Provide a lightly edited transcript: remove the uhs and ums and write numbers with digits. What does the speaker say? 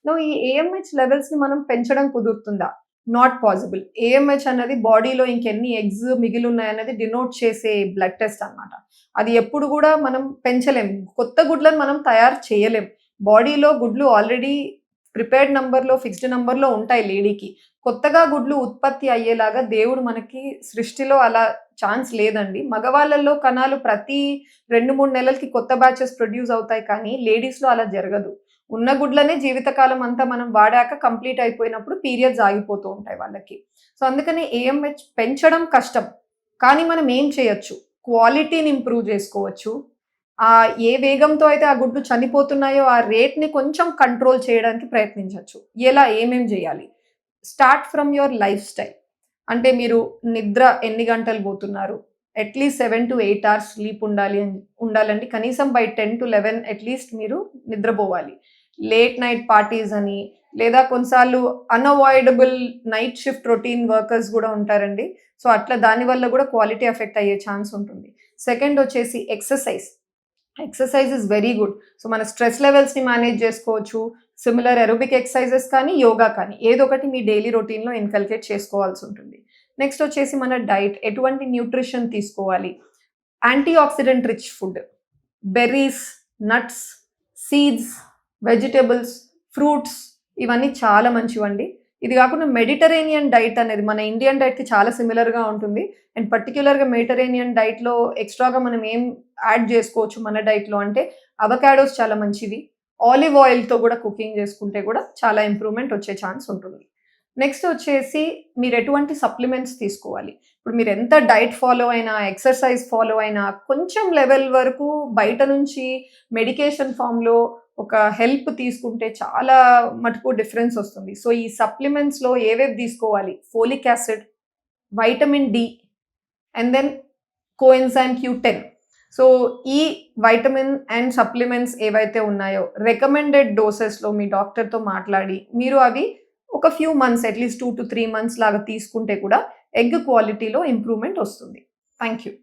ఈ ఏఎంహెచ్ లెవెల్స్‌ని మనం పెంచడం కుదురుతుందా? Not possible. ఏఎంహెచ్ అన్నది బాడీలో ఇంకెన్ని ఎగ్స్ మిగిలున్నాయన్నది డినోట్ చేసే బ్లడ్ టెస్ట్ అన్నమాట. అది ఎప్పుడు గూడా మనం పెంచలేం. కొత్త గుడ్లను మనం తయారు చేయలేం. బాడీలో గుడ్లు ఆల్రెడీ ప్రిపేర్డ్ నంబర్‌లో, ఫిక్స్డ్ నంబర్‌లో ఉంటాయి లేడీకి. కొత్తగా గుడ్లు ఉత్పత్తి అయ్యేలాగా దేవుడు మనకి సృష్టిలో అలా ఛాన్స్ లేదండి. మగవాళ్ళలో కణాలు ప్రతి 2, 3 నెలలకి కొత్త బ్యాచెస్ ప్రొడ్యూస్ అవుతాయి కానీ, లేడీస్‌లో అలా జరగదు. ఉన్న గుడ్లనే జీవితకాలం అంతా మనం వాడాక కంప్లీట్ అయిపోయినప్పుడు పీరియడ్స్ ఆగిపోతూ ఉంటాయి వాళ్ళకి. సో, అందుకని ఏఎంహెచ్ పెంచడం కష్టం. కానీ మనం ఏం చేయొచ్చు? క్వాలిటీని ఇంప్రూవ్ జేసుకోవచ్చు. ఏ వేగంతో అయితే ఆ గుడ్లు చనిపోతున్నాయో ఆ రేట్‌ని కొంచెం కంట్రోల్ చేయడానికి ప్రయత్నించొచ్చు. ఎలా? ఏమేం జేయాలి? Start from your life style. అంటే మీరు నిద్ర ఎన్ని గంటలు బోతున్నారు? అట్‌లీస్ట్ 7-8 అవర్స్ స్లీప్ ఉండాలండి. కనీసం బై 10-11 అట్‌లీస్ట్ మీరు నిద్రబోవాలి. లేట్ నైట్ పార్టీస్ అని, లేదా కొన్నిసార్లు unavoidable night shift routine workers గూడా ఉంటారండి. సో, అట్లా దాని వల్ల గూడా క్వాలిటీ ఎఫెక్ట్ అయ్యే ఛాన్స్ ఉంటుంది. సెకండ్ వచ్చేసి exercise. Exercise is very good. So, మన స్ట్రెస్ లెవెల్స్‌ని మేనేజ్ జేసుకోవచ్చు. సిమిలర్ ఏరోబిక్ ఎక్సర్‌సైజెస్ కానీ, యోగా కానీ ఏదో ఒకటి మీ డైలీ రొటీన్‌లో ఇన్కల్కేట్ చేసుకోవాల్సుంటుంది. నెక్స్ట్ వచ్చేసి మన డైట్. ఎటువంటి న్యూట్రిషన్ తీసుకోవాలి? Anti oxidant rich food. Berries, nuts, seeds, vegetables, fruits ఇవన్నీ చాలా మంచివండి. ఇది గాకుండా మెడిటరేనియన్ డైట్ అనేది మన ఇండియన్ డైట్‌కి చాలా సిమిలర్‌గా ఉంటుంది. అండ్ పర్టిక్యులర్‌గా మెడిటరేనియన్ డైట్‌లో ఎక్స్‌ట్రాగా మనం ఏం యాడ్ జేసుకోవచ్చు మన డైట్‌లో అంటే అవకాడోస్ చాలా మంచివి. ఆలివ్ ఆయిల్‌తో గూడా కుకింగ్ జేసుకుంటే గూడా చాలా ఇంప్రూవ్‌మెంట్ వచ్చే ఛాన్స్ ఉంటుంది. నెక్స్ట్ వచ్చేసి మీరెటువంటి సప్లిమెంట్స్ తీసుకోవాలి. ఇప్పుడు మీరెంత డైట్ ఫాలో అయినా, ఎక్సర్‌సైజ్ ఫాలో అయినా కొంచెం లెవెల్ వరకు బయట నుంచి మెడికేషన్ ఫార్మ్‌లో ఒక హెల్ప్ తీసుకుంటే చాలా మటుకు డిఫరెన్స్ ఒస్తుంది. సో, ఈ సప్లిమెంట్స్‌లో ఏవేవి తీసుకోవాలి? Folic acid, vitamin D and then coenzyme క్యూ10. సో, ఈ వైటమిన్ అండ్ సప్లిమెంట్స్ ఏవైతే ఉన్నాయో రికమెండెడ్ డోసెస్‌లో మీ డాక్టర్‌తో మాట్లాడి మీరు అవి ఒక ఫ్యూ మంత్స్ అట్‌లీస్ట్ 2-3 మంత్స్ లాగా తీసుకుంటే కూడా ఎగ్ క్వాలిటీలో ఇంప్రూవ్‌మెంట్ ఒస్తుంది. Thank you.